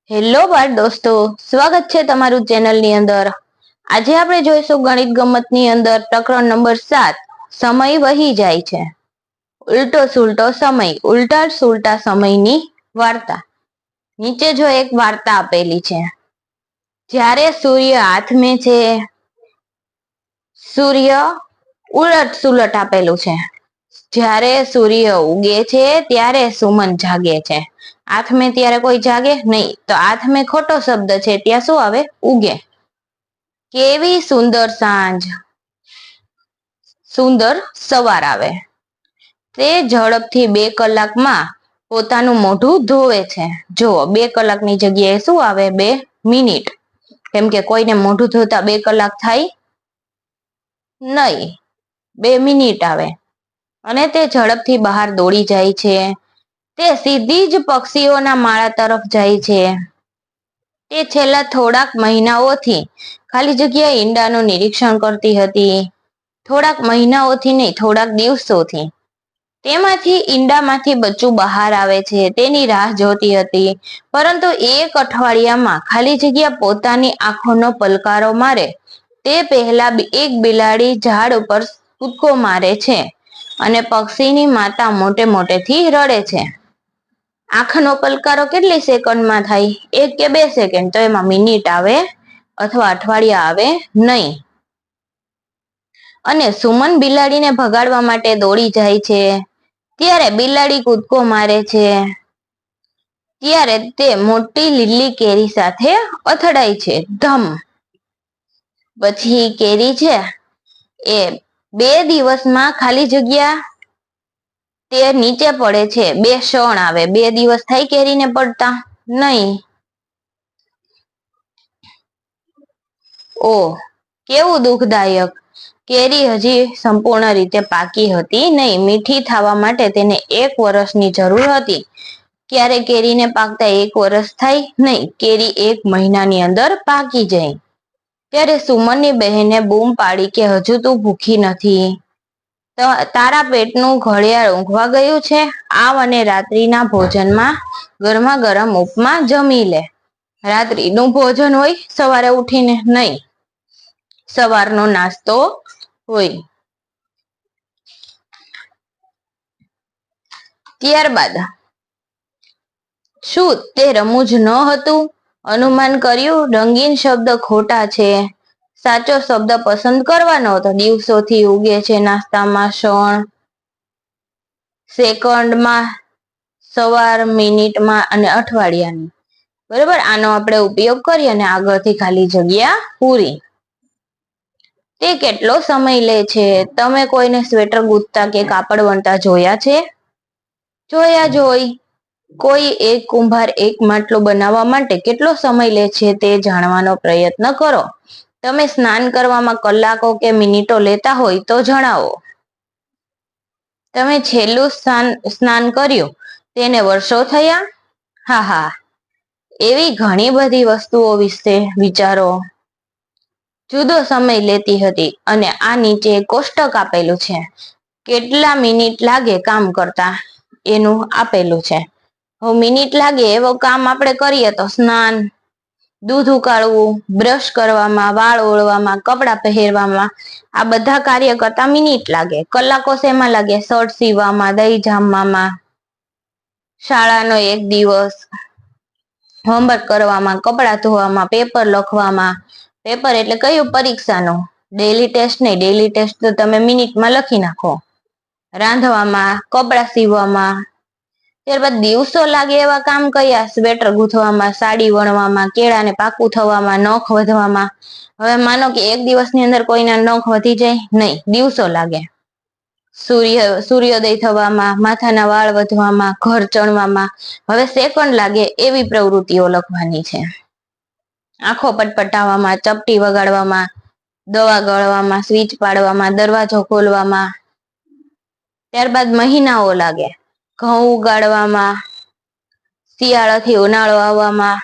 Hello બાળ દોસ્તો, સ્વાગત છે તમારું ચેનલની અંદર। આજે આપણે જોઈશું ગણિત ગમતની અંદર પ્રકરણ નંબર 7 સમય વહી જાય છે। ઉલટો સુલટો સમય, ઉલટા સુલટા સમયની વાર્તા। નીચે જો એક વાર્તા આપેલી છે। જ્યારે સૂર્ય હાથમે છે, સૂર્ય ઉલટ સુલટ આપેલું છે। જ્યારે સૂર્ય ઉગે છે ત્યારે સુમન જાગે છે। આથમે ત્યારે કોઈ જાગે નહીં, તો આથમે ખોટો શબ્દ છે, ત્યાં શું આવે? ઉગે। કેવી સુંદર સાંજ, સુંદર સવાર આવે। તે ઝડપથી 2 કલાકમાં પોતાનું મોઢું ધોવે છે। જો 2 કલાકની જગ્યાએ શું આવે? 2 મિનિટ, કેમ કે કોઈને મોઢું ધોતા 2 કલાક થાય નહીં, 2 મિનિટ આવે। અને તે ઝડપથી બહાર દોડી જાય છે। તે સીધી જ પક્ષીઓના માળા તરફ જાય છે। તે છેલ્લા થોડાક મહિનાઓથી ખાલી જગ્યા ઈંડાનું નિરીક્ષણ કરતી હતી। થોડાક મહિનાઓથી નહીં, થોડાક દિવસોથી। તેમાંથી ઈંડામાંથી બચ્ચું બહાર આવે છે, તેની રાહ જોતી હતી। પરંતુ એક અઠવાડિયામાં ખાલી જગ્યા પોતાની આંખોનો પલકારો મારે તે પહેલા એક બિલાડી ઝાડ ઉપર કૂદકો મારે છે અને પક્ષીની માતા મોટે મોટેથી રડે છે। આંખનો પલકારો કેટલી સેકન્ડમાં થાય? 1 કે 2 સેકન્ડ, તો એમાં મિનિટ આવે અથવા અઠવાડિયા આવે નહીં। અને સુમન બિલાડીને ભગાડવા માટે દોડી જાય છે, ત્યારે બિલાડી કૂદકો મારે છે, ત્યારે તે મોટી લીલી કેરી સાથે અથડાય છે, ધમ। પછી કેરી છે એ 2 દિવસમાં ખાલી જગ્યા તે નીચે પડે છે। 2 ક્ષણ આવે, 2 દિવસ થાય કેરીને પડતા? નહીં। ઓહ, કેવું દુઃખદાયક! કેરી હજી સંપૂર્ણ રીતે પાકી હતી નહીં। મીઠી થવા માટે તેને 1 વર્ષની જરૂર હતી। ક્યારે કેરીને પાકતા 1 વર્ષ થાય? નહીં, કેરી 1 મહિનાની અંદર પાકી જાય। ત્યારે સુમનની બહેને બૂમ પાડી કે હજુ તું ભૂખી નથી? તારા પેટનું ઘડિયાળ ઊંઘવા ગયું છે? આવ અને રાત્રિના ભોજનમાં ગરમા ગરમ ઉપમા જમી લે। રાત્રિનું ભોજન હોય સવારે ઉઠીને? નહીં, સવારનો નાસ્તો હોય। ત્યારબાદ શું તે રમૂજ ન હતું? અનુમાન કર્યું? રંગીન શબ્દ ખોટા છે, સાચો શબ્દ પસંદ કરવાનો હતો। દિવસોથી ઉગે છે નાસ્તામાં ક્ષણ, સેકન્ડમાં, સવાર, મિનિટમાં અને અઠવાડિયાની। બરોબર, આનો આપણે ઉપયોગ કરીએ અને આગળથી ખાલી જગ્યા પૂરી। તે કેટલો સમય લે છે? તમે કોઈને સ્વેટર ગૂંથતા કે કાપડ વણતા જોયા છે? જોયા જ હોય। કોઈ એક કુંભાર એક માટલું બનાવવા માટે કેટલો સમય લે છે તે જાણવાનો પ્રયત્ન કરો। તમે સ્નાન કરવામાં કલાકો કે મિનિટો લેતા હોય તો જણાવો। તમે છેલ્લું સ્નાન કર્યું તેને વર્ષો થયા? હા હા, એવી ઘણી બધી વસ્તુઓ વિશે વિચારો। જુદો સમય લેતી હતી। અને આ નીચે કોષ્ટક આપેલું છે, કેટલા મિનિટ લાગે કામ કરતા એનું આપેલું છે। હવે મિનિટ લાગે એવો કામ આપણે કરીએ તો સ્નાન, દૂધ ઉકાળવું, બ્રશ કરવામાં, વાળ ઓળવામાં, કપડાં પહેરવામાં, આ બધા કાર્ય કરતા મિનિટ લાગે। કલાકો શેમાં લાગે? શર્ટ સીવવામાં, દહીં જામવામાં, શાળાનો 1 દિવસ, હોમવર્ક કરવામાં, કપડાં ધોવામાં, પેપર લખવામાં। પેપર એટલે કયું? પરીક્ષાનું। ડેલી ટેસ્ટ નહીં, ડેલી ટેસ્ટ તો તમે મિનિટમાં લખી નાખો। રાંધવામાં, કપડાં સીવવામાં। ત્યારબાદ દિવસો લાગે એવા કામ કયા? સ્વેટર ગૂંથવામાં, સાડી વણવામાં, કેળાને પાકું થવામાં, નખ વધવામાં। હવે માનો કે 1 દિવસની અંદર કોઈના નખ વધી જાય? નહીં, દિવસો લાગે। સૂર્યોદય થવામાં, માથાના વાળ વધવામાં, ઘર ચણવામાં। હવે સેકન્ડ લાગે એવી પ્રવૃત્તિઓ લખવાની છે। આંખો પટપટાવવામાં, ચપટી વગાડવામાં, દવા ગળવામાં, સ્વિચ પાડવામાં, દરવાજો ખોલવામાં। ત્યારબાદ મહિનાઓ લાગે, ઘઉં ઉગાડવામાં, શિયાળાથી ઉનાળો આવવામાં,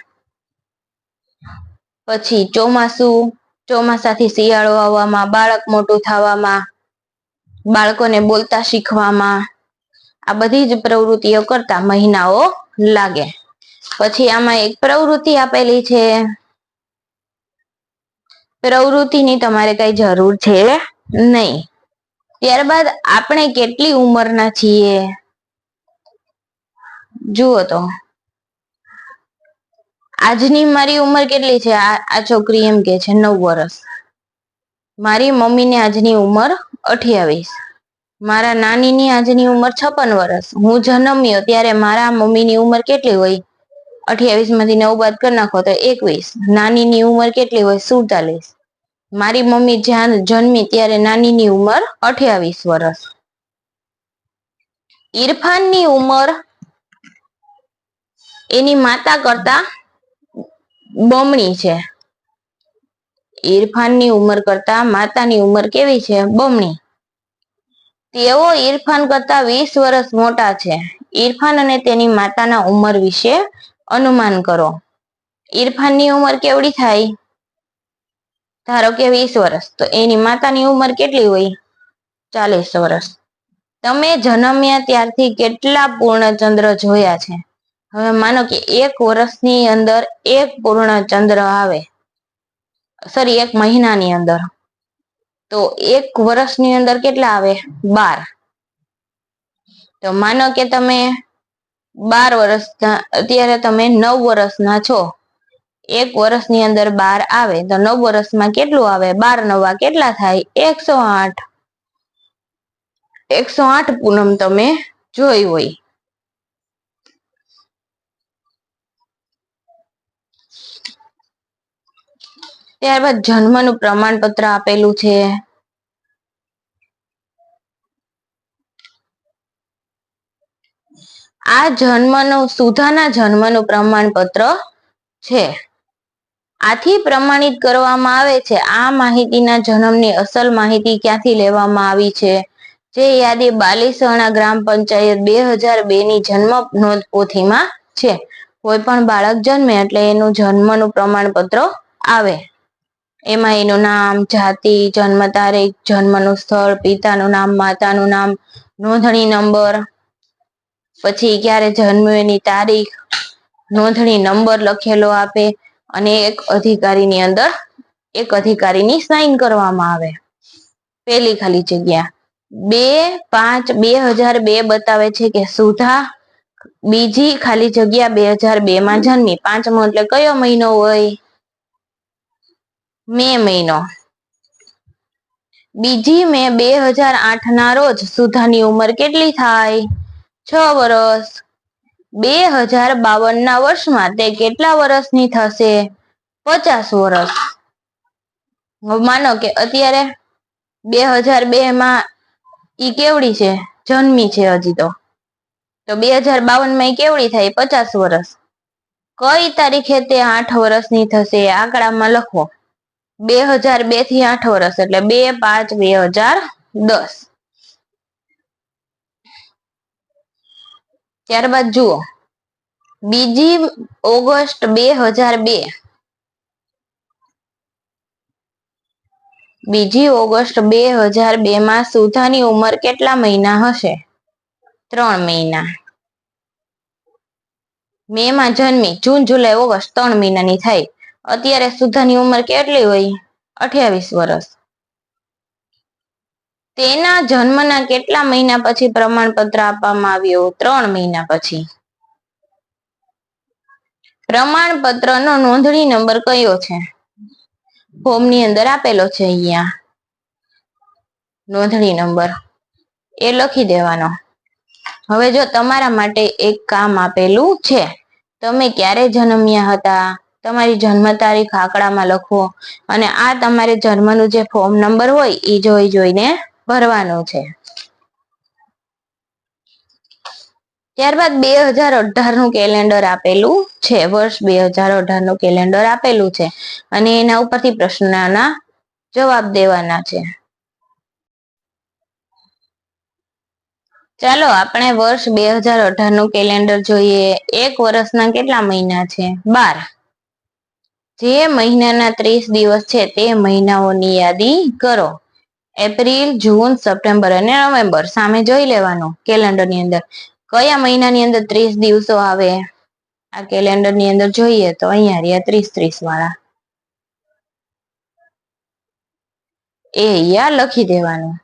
પછી ચોમાસું, ચોમાસાથી શિયાળો આવવામાં, બાળક મોટું થવામાં, બાળકોને બોલતા શીખવામાં। આ બધી જ પ્રવૃત્તિઓ કરતા મહિનાઓ લાગે। પછી આમાં એક પ્રવૃત્તિ આપેલી છે, પ્રવૃત્તિની તમારે કઈ જરૂર છે નહીં. ત્યારબાદ આપણે કેટલી ઉંમરના છીએ જુઓ તો આજની મારી ઉંમર કેટલી છે, આ છોકરી એમ કે છે 9 વર્ષ. મારી મમ્મીની આજની ઉંમર 28. મારા નાનીની આજની ઉંમર 56 વર્ષ. હું જન્મ્યો ત્યારે મારા મમ્મીની ઉંમર કેટલી હોય? 28 માંથી 9 બાદ કરી નાખો તો 21. નાનીની ઉંમર કેટલી હોય? 47. મારી મમ્મી જ્યાં જન્મી ત્યારે નાનીની ઉંમર 28 વર્ષ. ઇરફાનની ઉંમર એની માતા કરતા બમણી છે. ઇરફાનની ઉંમર કરતા માતાની ઉંમર કેવી છે? બમણી. તેઓ ઇરફાન કરતા 20 વર્ષ મોટા છે. ઇરફાન અને તેની માતાના ઉંમર વિશે અનુમાન કરો. ઇરફાનની ઉંમર કેવડી થાય? ધારો કે 20 વર્ષ, તો એની માતાની ઉંમર કેટલી હોય? 40 વર્ષ. તમે જન્મ્યા ત્યારથી કેટલા પૂર્ણચંદ્ર જોયા છે? હવે માનો કે 1 વર્ષની અંદર 1 પૂર્ણચંદ્ર આવે, સોરી 1 મહિનાની અંદર, તો 1 વર્ષની અંદર કેટલા આવે? 12. તો માનો કે તમે 12 વર્ષના, અત્યારે તમે 9 વર્ષના છો. 1 વર્ષની અંદર 12 આવે તો 9 વર્ષમાં કેટલું આવે? 12 નવા કેટલા થાય? 108. 108 પૂનમ તમે જોઈ હોય. ત્યારબાદ જન્મનું પ્રમાણપત્ર આપેલું છે. આ સુધાના જન્મનું પ્રમાણપત્ર છે. આથી પ્રમાણિત કરવામાં આવે છે આ માહિતીના જન્મની અસલ માહિતી ક્યાંથી લેવામાં આવી છે? જે યાદી બાલીસણા ગ્રામ પંચાયત 2002 ની જન્મ નોંધ પોથીમાં છે. કોઈ પણ બાળક જન્મે એટલે એનું જન્મનું પ્રમાણપત્ર આવે. એમાં એનું નામ, જાતિ, જન્મ તારીખ, જન્મનું સ્થળ, પિતાનું નામ, માતાનું નામ, નોંધણી નંબર, પછી ક્યારે જન્મ્યો એની તારીખ, નોંધણી નંબર લખેલો આપે, અને એક અધિકારીની સાઈન કરવામાં આવે. પેલી ખાલી જગ્યા 2/5/2002 બતાવે છે કે સુધા બીજી ખાલી જગ્યા 2002 માં જન્મી. 5મો એટલે કયો મહિનો હોય? મે મહિનો. બીજી મે 2008 ના રોજ સુધાની ઉંમર કેટલી થાય? 6 વર્ષ. 2052 ના વર્ષમાં તે કેટલા વર્ષની થશે? 50 વર્ષ. માનો કે અત્યારે 2002 માં ઈ કેવડી છે? જન્મી છે હજી તો 2052 માં ઈ કેવડી થાય? 50 વર્ષ. કઈ તારીખે તે 8 વર્ષની થશે? આંકડામાં લખો. 2002 થી 8 વર્ષ એટલે 2/5/2010. ત્યારબાદ જુઓ, 2 ઓગસ્ટ 2002. 2 ઓગસ્ટ 2002 માં સુધાની ઉંમર કેટલા મહિના હશે? 3 મહિના. મે માં જન્મી, જૂન, જુલાઈ, ઓગસ્ટ 3 મહિનાની થાય. અત્યારે સુધાની ઉંમર કેટલી હોય? 28 વર્ષ. તેના જન્મના કેટલા મહિના પછી પ્રમાણપત્ર આપવામાં આવ્યું? 3 મહિના પછી. પ્રમાણપત્રનો નોંધણી નંબર કયો છે? ફોર્મની અંદર આપેલો છે અહીંયા નોંધણી નંબર, એ લખી દેવાનો. હવે જો તમારા માટે એક કામ આપેલું છે. તમે ક્યારે જન્મ્યા હતા? તમારી જન્મ તારીખ આંકડામાં લખો, અને આ તમારે જન્મનું જે ફોર્મ નંબર હોય એ જોઈને ભરવાનું છે. ત્યારબાદ 2018 નું કેલેન્ડર આપેલું છે. વર્ષ 2018 નું કેલેન્ડર આપેલું છે, અને એના ઉપરથી પ્રશ્નના જવાબ દેવાના છે. ચાલો આપણે વર્ષ 2018 નું કેલેન્ડર જોઈએ. 1 વર્ષના કેટલા મહિના છે? 12. જે મહિનાના 30 દિવસ છે તે મહિનાઓની યાદી કરો. એપ્રિલ, જૂન, સપ્ટેમ્બર અને નવેમ્બર. સામે જોઈ લેવાનું કેલેન્ડરની અંદર કયા મહિનાની અંદર 30 દિવસો આવે. આ કેલેન્ડર ની અંદર જોઈએ તો અહીંયા રહ્યા 30-30 વાળા, એ અહીંયા લખી દેવાનું.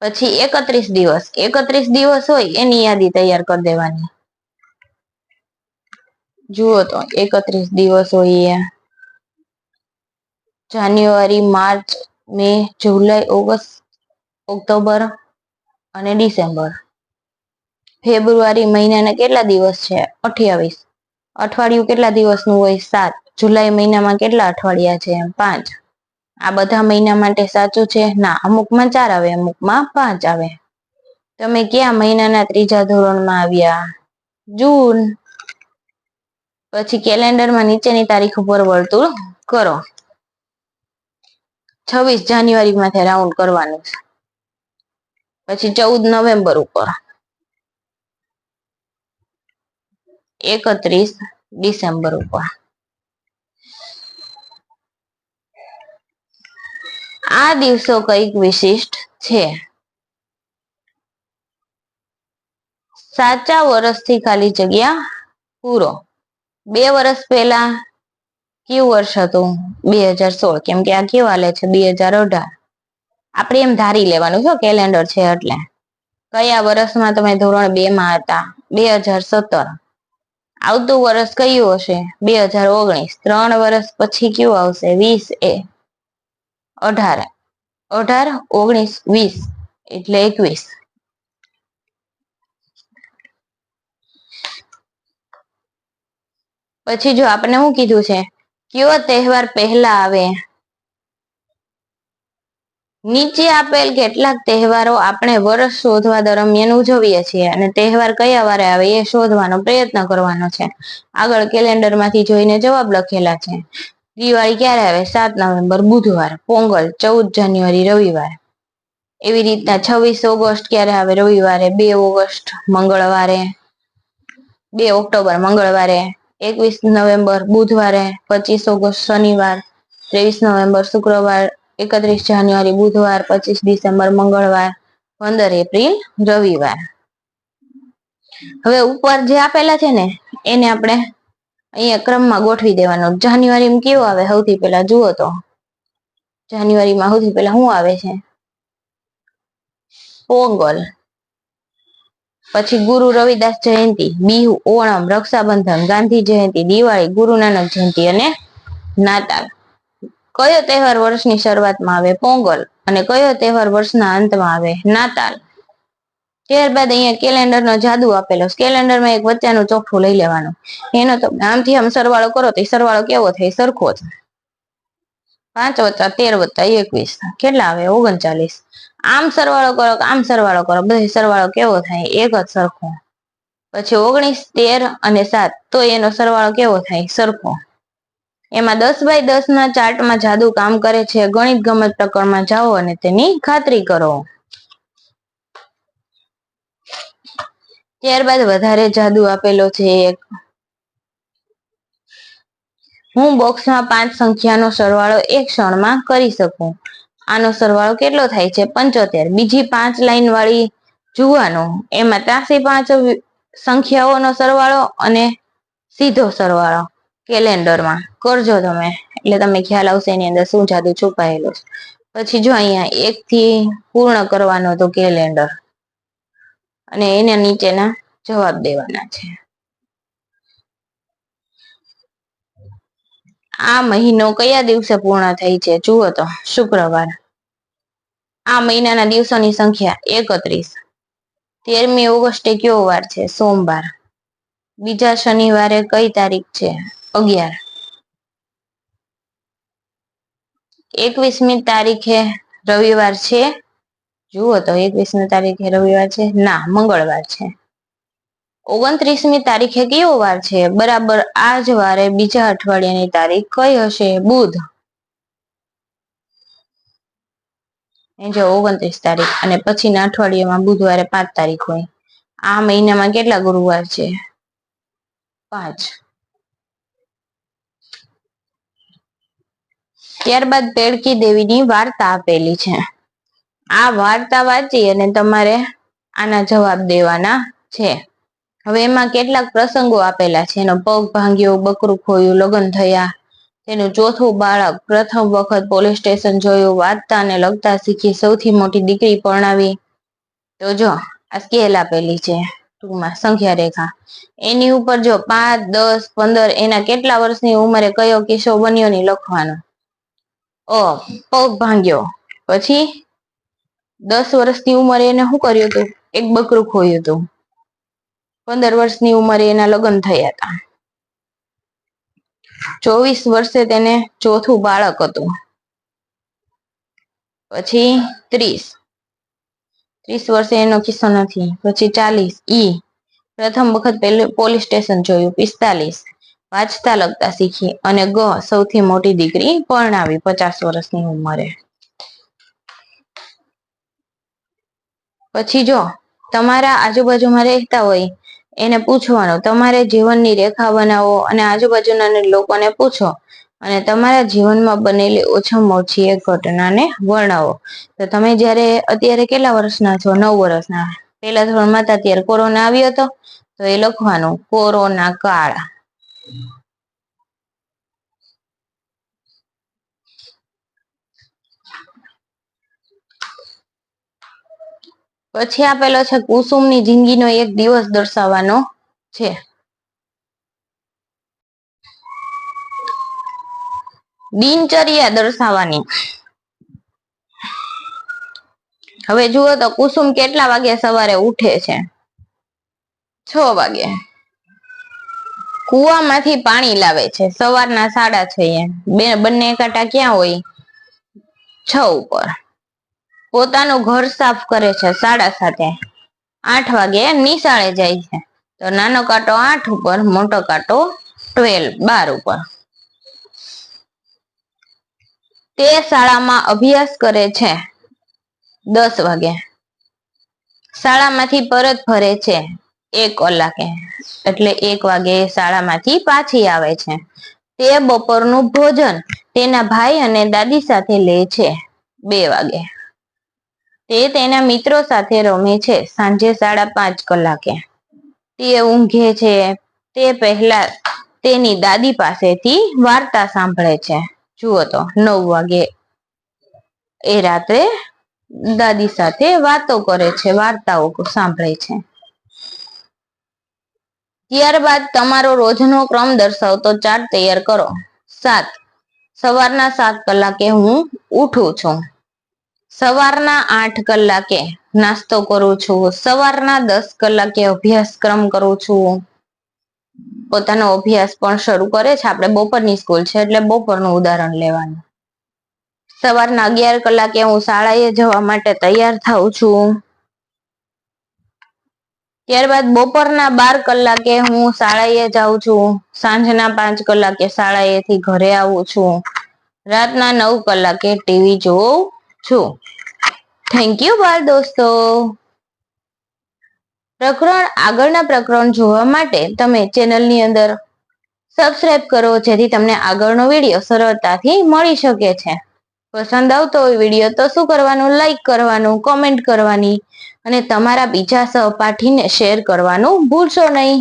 પછી 31 દિવસ હોય એની યાદી તૈયાર કરી દેવાની. જુઓ તો 31 દિવસ હોય, જાન્યુઆરી, માર્ચ, મે, જુલાઈ, ઓગસ્ટ, ઓક્ટોબર અને ડિસેમ્બર. ફેબ્રુઆરી મહિનાના કેટલા દિવસ છે? 28. અઠવાડિયું કેટલા દિવસનું હોય? 7. જુલાઈ મહિનામાં કેટલા અઠવાડિયા છે? 5. આ બધા મહિના માટે સાચું છે? ના, અમુકમાં 4 આવે, અમુકમાં 5 આવે. તમે કયા મહિનાના 3જા ધોરણમાં આવ્યા? જૂન. પછી કેલેન્ડરમાં નીચેની તારીખ ઉપર વર્તુળ કરો. 26 જાન્યુઆરી માંથી રાઉન્ડ કરવાનું છે. પછી 14 નવેમ્બર ઉપર, 31 ડિસેમ્બર ઉપર. આ દિવસો કઈક વિશિષ્ટ છે? સાચા વર્ષથી ખાલી જગ્યા પૂરો. 2 વર્ષ પહેલા કયું વર્ષ હતું? 2016. કેમ કે આ કેવું હાલે છે? 2018. આપણે એમ ધારી લેવાનું છે કેલેન્ડર છે એટલે. કયા વર્ષમાં તમે ધોરણ 2 માં હતા? 2017. આવતું વર્ષ કયું હશે? 2019. 3 વર્ષ પછી કયું આવશે? 20 એ 18, 19, 20 એટલે 21. પછી જો આપણે શું કીધું છે? કયો તહેવાર પહેલા આવે? નીચે આપેલ કેટલાક તહેવારો આપણે વર્ષ શોધવા દરમિયાન ઉજવીએ છીએ અને તહેવાર કયા વારે આવે એ શોધવાનો પ્રયત્ન કરવાનો છે. આગળ કેલેન્ડર માંથી જોઈને જવાબ લખેલા છે. દિવાળી ક્યારે આવે? 7 નવેમ્બર બુધવાર. પોંગલ 14 જાન્યુઆરી રવિવાર. એવી રીતના 26 ઓગસ્ટ ક્યારે આવે? રવિવારે. 2 ઓગસ્ટ મંગળવારે. 2 ઓક્ટોબર મંગળવારે. 21 નવેમ્બર બુધવારે. 25 ઓગસ્ટ શનિવાર. 23 નવેમ્બર શુક્રવાર. 31 જાન્યુઆરી બુધવાર. 25 ડિસેમ્બર મંગળવાર. 15 એપ્રિલ રવિવાર. હવે ઉપર જે આપેલા છે ને એને આપણે અહીંયા ક્રમમાં ગોઠવી દેવાનો. જાન્યુઆરીમાં કેવું આવે? સૌથી પહેલા જુઓ તો જાન્યુઆરીમાં સૌથી પહેલા શું આવે છે? પોંગલ. પછી ગુરુ રવિદાસ જયંતિ, બિહુ, ઓણમ, રક્ષાબંધન, ગાંધી જયંતિ, દિવાળી, ગુરુ નાનક જયંતિ અને નાતાલ. કયો તહેવાર વર્ષની શરૂઆતમાં આવે? પોંગલ. અને કયો તહેવાર વર્ષના અંતમાં આવે? નાતાલ. ત્યારબાદ અહીંયા કેલેન્ડર નો જાદુ આપેલો. કેલેન્ડરમાં એક વચ્ચાનું ચોખ્ઠું લઈ લેવાનું. એનો તો આમથી આમ સરવાળો કરો તો સરવાળો કેવો થાય? સરખો જ. 5 + 13 + 21 કેટલા આવે? 39. આમ સરવાળો કરો, આમ સરવાળો કરો, બધો સરવાળો કેવો થાય? એક જ સરખો. પછી 19, 13 અને 7 તો એનો સરવાળો કેવો થાય? સરખો. એમાં 10 × 10 ના ચાર્ટમાં જાદુ કામ કરે છે. ગણિત ગમત પ્રકરણમાં જાઓ અને તેની ખાતરી કરો. ત્યારબાદ વધારે જાદુ આપેલો છે એક. હું બોક્સમાં 5 સંખ્યાનો સરવાળો એક ક્ષણમાં કરી શકું. આનો સરવાળો કેટલો થાય છે? 75. બીજી 5 લાઈન વાળી જોવાનું. એમાં 83 સંખ્યાઓનો સરવાળો અને સીધો સરવાળો કેલેન્ડરમાં કરજો તમે, એટલે તમને ખ્યાલ આવશે એની અંદર શું જાદુ છુપાયેલું છે. પછી જો અહીંયા 1 થી પૂર્ણ કરવાનો તો કેલેન્ડર અને એના નીચેના જવાબ દેવાના છે. આ મહિનો કયા દિવસે પૂર્ણ થાય છે? જુઓ તો શુક્રવાર. આ મહિનાના દિવસોની સંખ્યા 31. 13મી ઓગસ્ટે કયો વાર છે? સોમવાર. બીજા શનિવારે કઈ તારીખ છે? 11. 21મી તારીખે રવિવાર છે? જુઓ તો 21મી તારીખે રવિવાર છે? ના, મંગળવાર છે. 29મી તારીખે કયો વાર છે? બરાબર આ જ વારે બીજા અઠવાડિયાની તારીખ કઈ હશે? બુધ. જો 29 તારીખ અને પછીના અઠવાડિયામાં બુધવારે 5 તારીખ હોય. આ મહિનામાં કેટલા ગુરુવાર છે? 5. ત્યારબાદ પેડકી દેવીની વાર્તા આપેલી છે. આ વાર્તા વાંચી અને તમારે આના જવાબ દેવાના છે. હવે એમાં કેટલાક પ્રસંગો આપેલા છે. એનો પગ ભાંગ્યો, બકરું ખોયું, લગ્ન થયા, તેનું ચોથું બાળક, પ્રથમ વખત પોલીસ સ્ટેશન જોયું, વાંચતા અને લખતા શીખી, સૌથી મોટી દીકરી પરણાવી. તો જો આ સ્કેલ આપેલી છે ટૂંકમાં સંખ્યા રેખા. એની ઉપર જો 5, 10, 15 એના કેટલા વર્ષની ઉંમરે કયો કિસ્સો બન્યો ની લખવાનો. પગ ભાંગ્યો, પછી 10 વર્ષની ઉંમરે એને શું કર્યું હતું? એક બકરું ખોયું હતું. 15 વર્ષની ઉંમરે એના લગ્ન થયા હતા. 24 વર્ષે તેને ચોથું બાળક હતું. પછી 30 વર્ષે એનો કિસ્સો નથી. પછી 40 પ્રથમ વખત પોલીસ સ્ટેશન જોયું. 45 વાંચતા લખતા શીખી. અને સૌથી મોટી દીકરી પરણાવી 50 વર્ષની ઉંમરે. પછી જો તમારા આજુબાજુમાં રહેતા હોય એને પૂછવાનું, તમારે જીવનની રેખા બનાવો અને આજુબાજુના લોકોને પૂછો અને તમારા જીવનમાં બનેલી ઓછામાં ઓછી એક ઘટનાને વર્ણવો. તો તમે જયારે અત્યારે કેટલા વર્ષના છો? 9 વર્ષના. પહેલા ધોરણમાં હતા ત્યારે કોરોના આવ્યો હતો, તો એ લખવાનું કોરોના કાળ. પછી આપેલો છે કુસુમની જિંદગીનો એક દિવસ દર્શાવવાનો છે. દિનચર્યા દર્શાવવાની. હવે જુઓ તો કુસુમ કેટલા વાગે સવારે ઉઠે છે? 6 વાગે. કુવામાંથી પાણી લાવે છે સવારના 6:30. બંને કાંટા ક્યાં હોય? 6 ઉપર. પોતાનું ઘર સાફ કરે છે 7:30. 8 વાગે નિશાળે જાય છે. તો નાનો કાંટો 8 ઉપર, મોટો કાંટો 12 ઉપર. તે શાળામાં અભ્યાસ કરે છે 10 વાગે. શાળામાંથી પરત ફરે છે 1 કલાકે. એટલે 1 વાગે શાળામાંથી પાછી આવે છે. તે બપોરનું ભોજન તેના ભાઈ અને દાદી સાથે લે છે 2 વાગે. તે તેના મિત્રો સાથે રમે છે સાંજે 5:30 કલાકે. તે ઊંઘે છે તે પહેલા તેની દાદી પાસેથી વાર્તા સાંભળે છે. જુઓ તો 9 વાગે એ રાત્રે દાદી સાથે વાતો કરે છે, વાર્તાઓ સાંભળે છે. ત્યારબાદ તમારો રોજનો ક્રમ દર્શાવતો ચાર્ટ તૈયાર કરો. 7 સવારના 7 કલાકે હું ઉઠું છું. સવારના 8 કલાકે નાસ્તો કરું છું. સવારના 10 કલાકે અભ્યાસક્રમ કરું છું. પોતાનો અભ્યાસ પણ શરૂ કરે છે. આપણે બપોરની સ્કૂલ છે એટલે બપોરનું ઉદાહરણ લેવાનું. સવારના 11 કલાકે હું શાળાએ જવા માટે તૈયાર થાઉં છું. ત્યારબાદ બપોરના 12 કલાકે હું શાળાએ જાઉં છું. સાંજના 5 કલાકે શાળાએથી ઘરે આવું છું. રાતના 9 કલાકે ટીવી જોઉં છું. થેન્ક યુ બાળ દોસ્તો. આગળના પ્રકરણ જોવા માટે તમે ચેનલની અંદર સબસ્ક્રાઇબ કરો, જેથી તમને આગળનો વિડીયો સરળતાથી મળી શકે છે. પસંદ આવતો હોય વિડીયો તો શું કરવાનું? લાઈક કરવાનું, કોમેન્ટ કરવાની અને તમારા બીજા સહપાઠીને શેર કરવાનું ભૂલશો નહીં.